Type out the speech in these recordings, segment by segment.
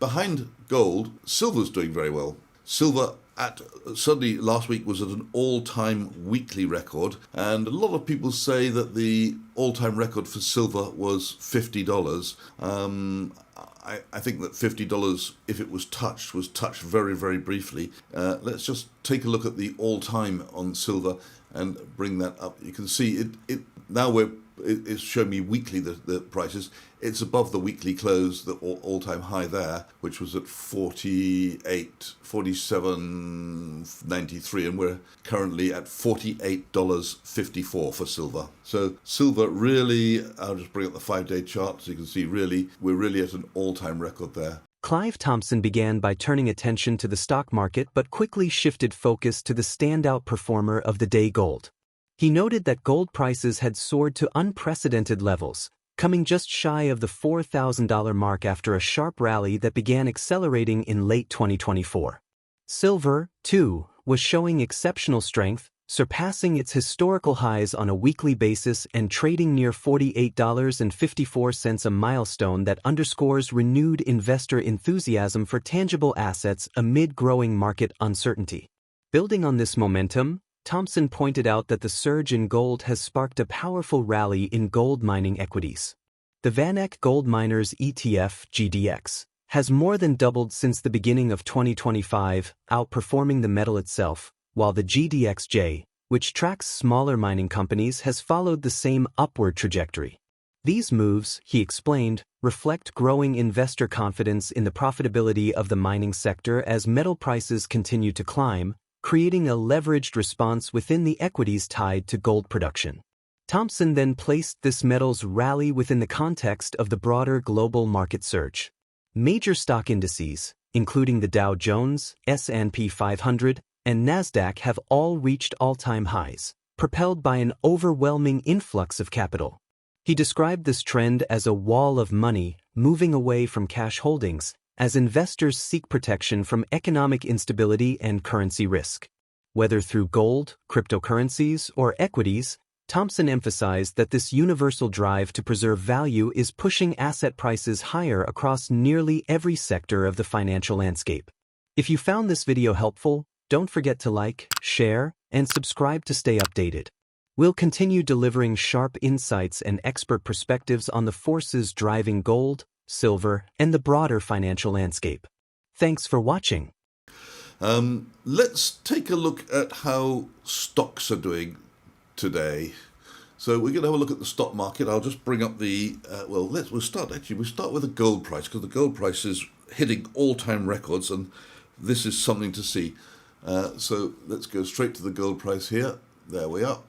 Behind gold, silver's doing very well. Silver suddenly last week was at an all-time weekly record, and a lot of people say that the all-time record for silver was $50. I think that $50, if it was touched very, very briefly. Let's just take a look at the all-time on silver and bring that up. You can see it now. It's showing me weekly the prices. It's above the weekly close, the all-time high there, which was at 47.93, and we're currently at $48.54 for silver. So silver really, I'll just bring up the 5-day chart so you can see we're really at an all-time record there. Clive Thompson began by turning attention to the stock market but quickly shifted focus to the standout performer of the day, gold. He noted that gold prices had soared to unprecedented levels, coming just shy of the $4,000 mark after a sharp rally that began accelerating in late 2024. Silver, too, was showing exceptional strength, surpassing its historical highs on a weekly basis and trading near $48.54, a milestone that underscores renewed investor enthusiasm for tangible assets amid growing market uncertainty. Building on this momentum, Thompson pointed out that the surge in gold has sparked a powerful rally in gold mining equities. The VanEck Gold Miners ETF, GDX, has more than doubled since the beginning of 2025, outperforming the metal itself, while the GDXJ, which tracks smaller mining companies, has followed the same upward trajectory. These moves, he explained, reflect growing investor confidence in the profitability of the mining sector as metal prices continue to climb, creating a leveraged response within the equities tied to gold production. Thompson then placed this metal's rally within the context of the broader global market surge. Major stock indices, including the Dow Jones, S&P 500, and Nasdaq, have all reached all-time highs, propelled by an overwhelming influx of capital. He described this trend as a wall of money moving away from cash holdings, as investors seek protection from economic instability and currency risk. Whether through gold, cryptocurrencies, or equities, Thompson emphasized that this universal drive to preserve value is pushing asset prices higher across nearly every sector of the financial landscape. If you found this video helpful, don't forget to like, share, and subscribe to stay updated. We'll continue delivering sharp insights and expert perspectives on the forces driving gold, silver, and the broader financial landscape. Thanks for watching. Let's take a look at how stocks are doing today. So we're going to have a look at the stock market. I'll just bring up the, we'll start with the gold price, because the gold price is hitting all-time records, and this is something to see. So let's go straight to the gold price here. There we are.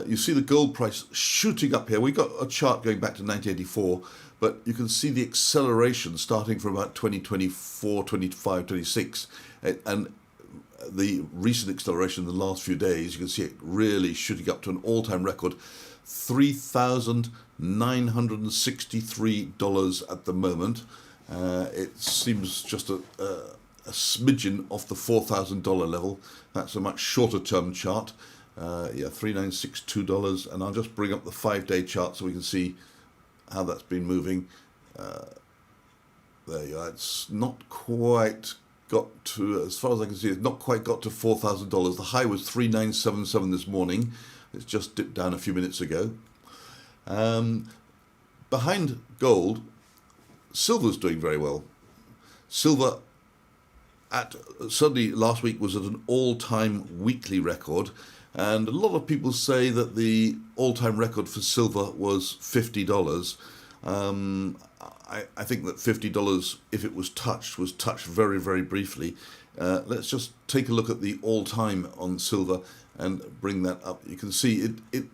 You see the gold price shooting up here. We got a chart going back to 1984, but you can see the acceleration starting from about 2024, 25, 26, and the recent acceleration in the last few days. You can see it really shooting up to an all-time record, $3,963 at the moment. It seems just a smidgen off the $4,000 level. That's a much shorter term chart. $3,962, and I'll just bring up the 5-day chart so we can see how that's been moving. There you are. It's not quite got to, as far as I can see, it's not quite got to $4,000. The high was 3,977 this morning. It's just dipped down a few minutes ago. Behind gold, silver's doing very well. Silver suddenly last week was at an all-time weekly record, and a lot of people say that the all-time record for silver was $50. I think that $50, if it was touched very, very briefly. Let's just take a look at the all-time on silver and bring that up. You can see it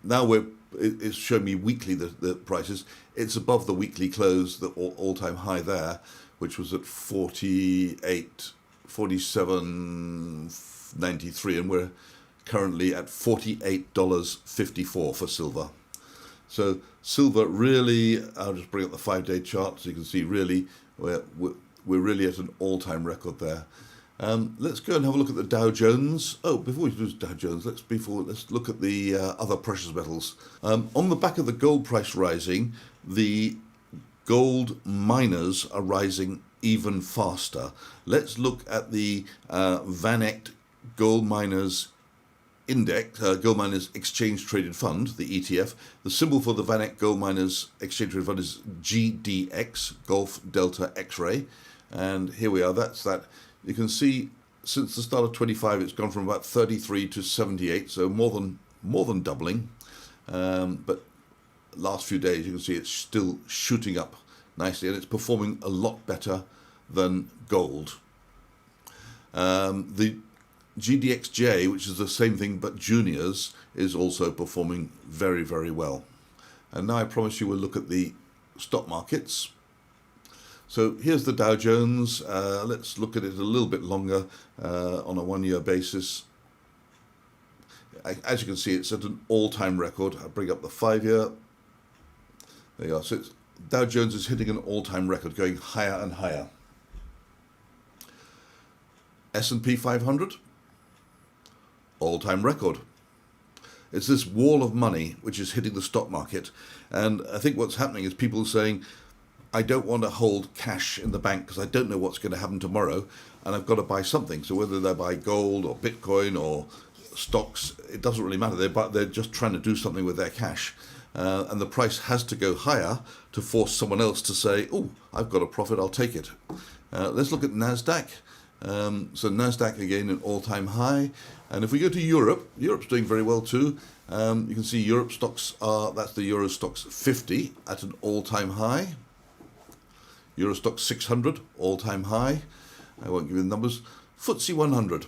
now. It's showing me weekly the prices. It's above the weekly close, the all-time high there, which was at 47.93, and we're currently at $48.54 for silver. So silver really, I'll just bring up the 5-day chart so you can see we're really at an all-time record there. Let's go and have a look at the Dow Jones. Oh, before we do Dow Jones, let's look at the other precious metals. On the back of the gold price rising, the gold miners are rising even faster. Let's look at the VanEck Gold Miners Index, Gold Miners Exchange Traded Fund, the ETF. The symbol for the VanEck Gold Miners Exchange Traded Fund is GDX, Golf Delta X-ray. And here we are, that's that. You can see since the start of 25, it's gone from about 33 to 78, so more than doubling. But last few days, you can see it's still shooting up nicely, and it's performing a lot better than gold. The GDXJ, which is the same thing but juniors, is also performing very, very well. And now I promise you we'll look at the stock markets. So here's the Dow Jones. Let's look at it a little bit longer on a one-year basis. As you can see, it's at an all-time record. I'll bring up the 5-year. There you are. So Dow Jones is hitting an all-time record, going higher and higher. S&P 500, all-time record. It's this wall of money which is hitting the stock market. And I think what's happening is people are saying, I don't want to hold cash in the bank because I don't know what's going to happen tomorrow, and I've got to buy something. So whether they buy gold or Bitcoin or stocks, it doesn't really matter. They're just trying to do something with their cash. And the price has to go higher to force someone else to say, oh, I've got a profit, I'll take it. Let's look at NASDAQ. So NASDAQ again an all-time high. And if we go to Europe, Europe's doing very well too. You can see Europe stocks that's the Euro Stoxx 50 at an all-time high. Euro Stoxx 600, all-time high. I won't give you the numbers. FTSE 100,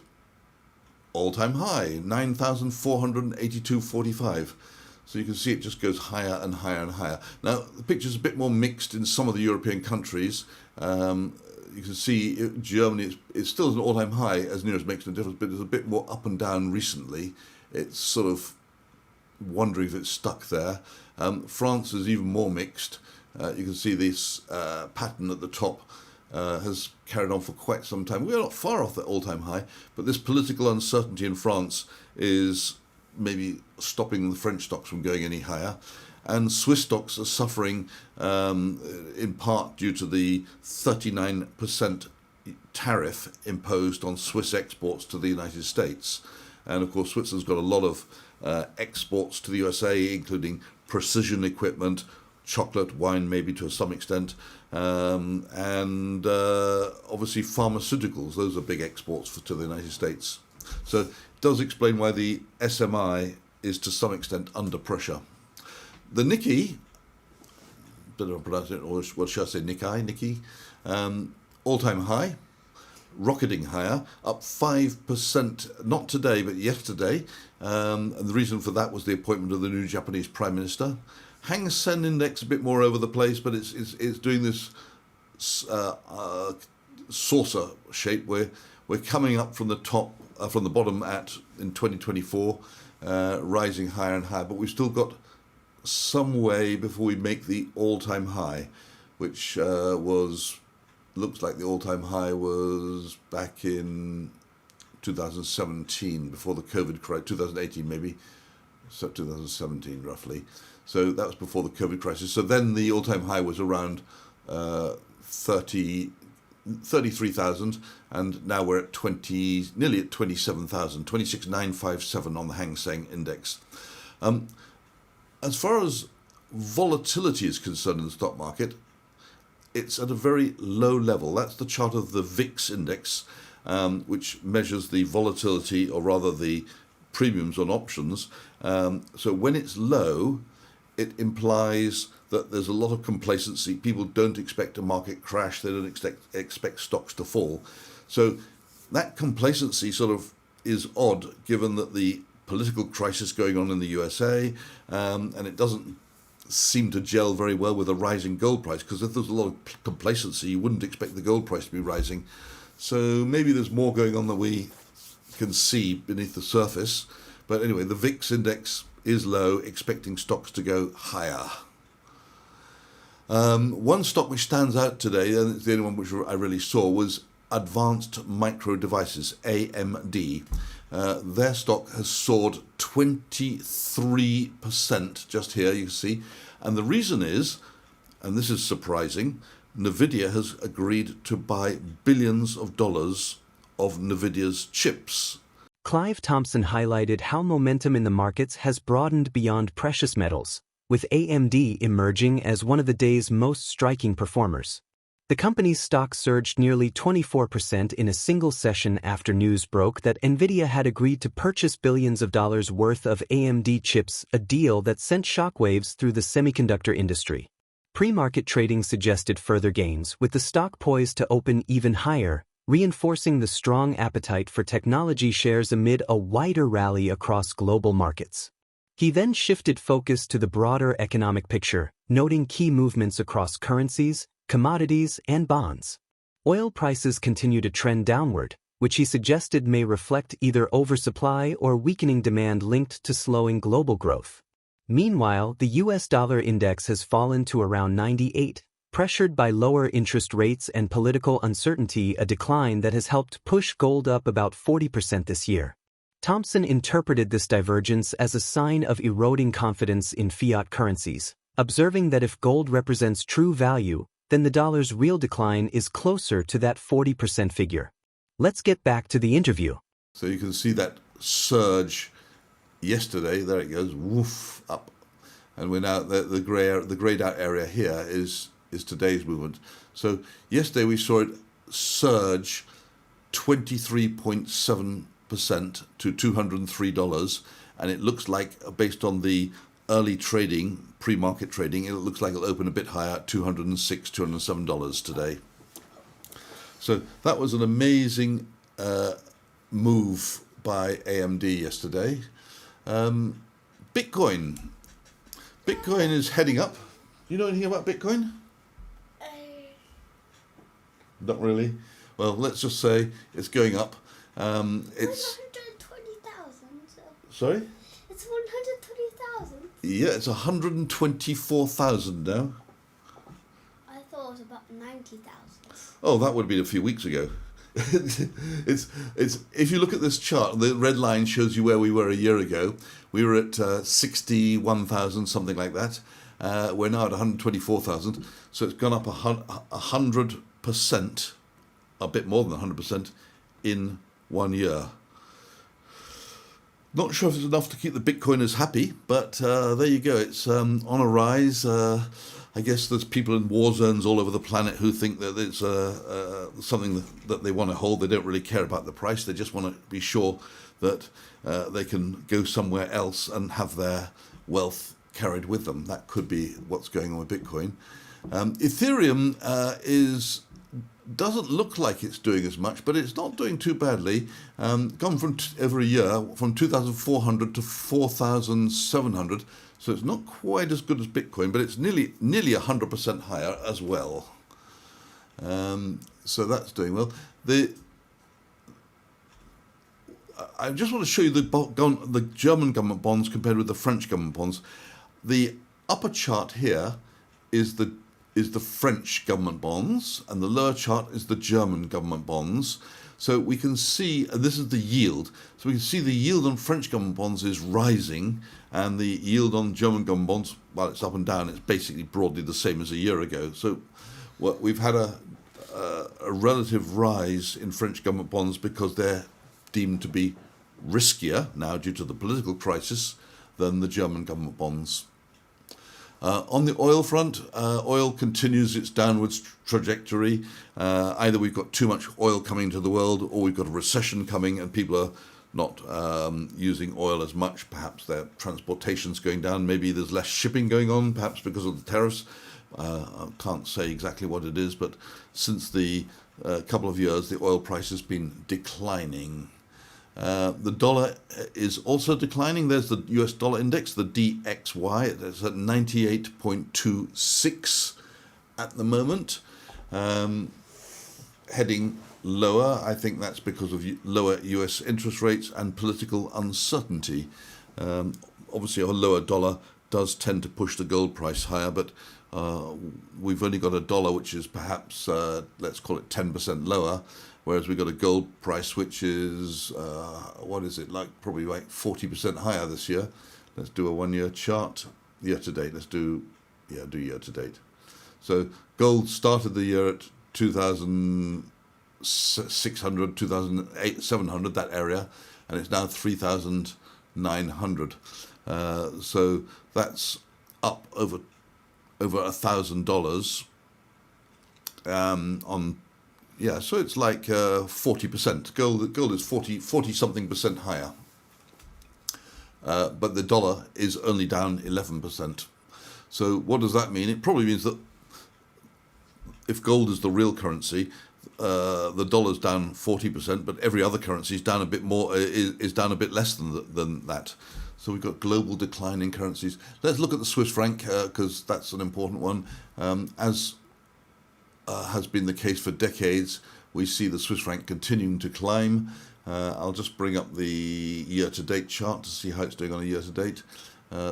all-time high, 9,482.45. So you can see it just goes higher and higher and higher. Now, the picture's a bit more mixed in some of the European countries. You can see Germany, it's still an all-time high, as near as makes no difference, but it's a bit more up and down recently. It's sort of wondering if it's stuck there. France is even more mixed. You can see this pattern at the top has carried on for quite some time. We're not far off the all-time high, but this political uncertainty in France is maybe stopping the French stocks from going any higher. And Swiss stocks are suffering in part due to the 39% tariff imposed on Swiss exports to the United States. And of course, Switzerland's got a lot of exports to the USA, including precision equipment, chocolate, wine, maybe to some extent, and obviously pharmaceuticals. Those are big exports to the United States. So it does explain why the SMI is to some extent under pressure. The Nikkei, don't know how to pronounce it, or what should I say, Nikkei, all-time high, rocketing higher, up 5%, not today, but yesterday. And the reason for that was the appointment of the new Japanese Prime Minister. Hang Seng Index a bit more over the place, but it's doing this saucer shape where we're coming up from the top, from the bottom in 2024, rising higher and higher, but we've still got some way before we make the all-time high, which looks like the all-time high was back in 2017, before the COVID crisis, 2018 maybe, so 2017 roughly. So that was before the COVID crisis. So then the all-time high was around 33,000, and now we're at nearly at 27,000, 26,957 on the Hang Seng Index. As far as volatility is concerned in the stock market, it's at a very low level. That's the chart of the VIX index, which measures the volatility, or rather the premiums on options. So when it's low, it implies that there's a lot of complacency. People don't expect a market crash. They don't expect stocks to fall. So that complacency sort of is odd, given that the political crisis going on in the USA, and it doesn't seem to gel very well with a rising gold price, because if there's a lot of complacency, you wouldn't expect the gold price to be rising. So maybe there's more going on than we can see beneath the surface. But anyway, the VIX index is low, expecting stocks to go higher. One stock which stands out today, and it's the only one which I really saw, was Advanced Micro Devices, AMD. Their stock has soared 23% just here, you can see. And the reason is and this is surprising, Nvidia has agreed to buy billions of dollars of Nvidia's chips. Clive Thompson highlighted how momentum in the markets has broadened beyond precious metals, with AMD emerging as one of the day's most striking performers. The company's stock surged nearly 24% in a single session after news broke that Nvidia had agreed to purchase billions of dollars worth of AMD chips, a deal that sent shockwaves through the semiconductor industry. Pre-market trading suggested further gains, with the stock poised to open even higher, reinforcing the strong appetite for technology shares amid a wider rally across global markets. He then shifted focus to the broader economic picture, noting key movements across currencies, commodities, and bonds. Oil prices continue to trend downward, which he suggested may reflect either oversupply or weakening demand linked to slowing global growth. Meanwhile, the US dollar index has fallen to around 98, pressured by lower interest rates and political uncertainty, a decline that has helped push gold up about 40% this year. Thompson interpreted this divergence as a sign of eroding confidence in fiat currencies, observing that if gold represents true value, then the dollar's real decline is closer to that 40% figure. Let's get back to the interview. So you can see that surge yesterday. There it goes, woof, up. And we're now, the grayed out area here is today's movement. So yesterday we saw it surge 23.7% to $203, and it looks like, based on the early trading, pre-market trading, it looks like it'll open a bit higher at $206, $207 today. So that was an amazing move by AMD yesterday. Bitcoin is heading up. Do you know anything about Bitcoin? Not really. Well, let's just say it's going up. It's 120,000. Sorry? It's 120,000. Yeah, it's 124,000 now. I thought it was about 90,000. Oh, that would have been a few weeks ago. it's if you look at this chart, the red line shows you where we were a year ago. We were at 61,000, something like that. We're now at 124,000, so it's gone up 100%, a bit more than 100% in 1 year. Not sure if it's enough to keep the Bitcoiners happy, but there you go. It's on a rise. I guess there's people in war zones all over the planet who think that it's something that they want to hold. They don't really care about the price. They just want to be sure that they can go somewhere else and have their wealth carried with them. That could be what's going on with Bitcoin. Ethereum doesn't look like it's doing as much, but it's not doing too badly. Gone from over a year, from 2,400 to 4,700. So it's not quite as good as Bitcoin, but it's nearly 100% higher as well. So that's doing well. I just want to show you the German government bonds compared with the French government bonds. The upper chart here is the French government bonds, and the lower chart is the German government bonds. So we can see, this is the yield. So we can see the yield on French government bonds is rising, and the yield on German government bonds, while it's up and down, it's basically broadly the same as a year ago. So we've had a relative rise in French government bonds because they're deemed to be riskier now due to the political crisis than the German government bonds. On the oil front, oil continues its downwards trajectory. Either we've got too much oil coming into the world, or we've got a recession coming and people are not using oil as much. Perhaps their transportation's going down. Maybe there's less shipping going on, perhaps because of the tariffs. I can't say exactly what it is, but since the couple of years, the oil price has been declining. The dollar is also declining. There's the US dollar index, the DXY. It's at 98.26 at the moment, heading lower. I think that's because of lower US interest rates and political uncertainty. Obviously, a lower dollar does tend to push the gold price higher, but we've only got a dollar which is perhaps, let's call it 10% lower, whereas we've got a gold price which is, probably like 40% higher this year. Let's do a 1 year chart, year to date. Let's do year to date. So gold started the year at 2,600, 2,700, that area, and it's now 3,900. So that's up over $1,000 on. Yeah, so it's like 40%. Gold is 40 something percent higher. But the dollar is only down 11%. So what does that mean? It probably means that if gold is the real currency, the dollar's down 40%, but every other currency is down a bit more, is down a bit less than that. So we've got global decline in currencies. Let's look at the Swiss franc, because that's an important one. As has been the case for decades, we see the Swiss franc continuing to climb. I'll just bring up the year-to-date chart to see how it's doing on a year-to-date.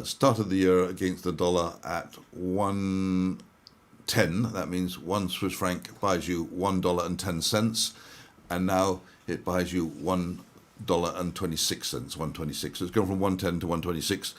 Started the year against the dollar at 1.10. That means 1 Swiss franc buys you $1.10, and now it buys you $1.26, 1.26. So it's gone from 1.10 to 1.26.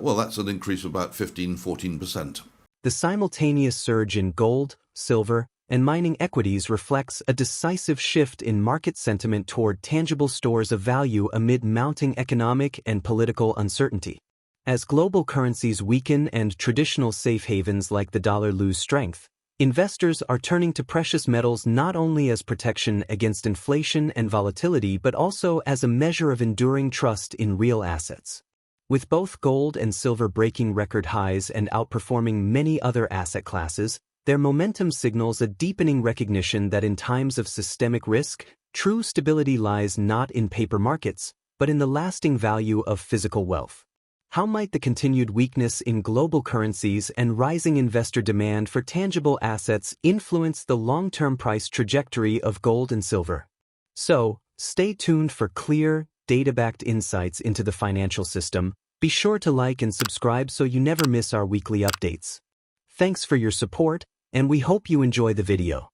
Well, that's an increase of about 14%. The simultaneous surge in gold, silver, and mining equities reflects a decisive shift in market sentiment toward tangible stores of value amid mounting economic and political uncertainty. As global currencies weaken and traditional safe havens like the dollar lose strength, investors are turning to precious metals not only as protection against inflation and volatility but also as a measure of enduring trust in real assets. With both gold and silver breaking record highs and outperforming many other asset classes, their momentum signals a deepening recognition that in times of systemic risk, true stability lies not in paper markets, but in the lasting value of physical wealth. How might the continued weakness in global currencies and rising investor demand for tangible assets influence the long-term price trajectory of gold and silver? So, stay tuned for clear, data-backed insights into the financial system. Be sure to like and subscribe so you never miss our weekly updates. Thanks for your support, and we hope you enjoy the video.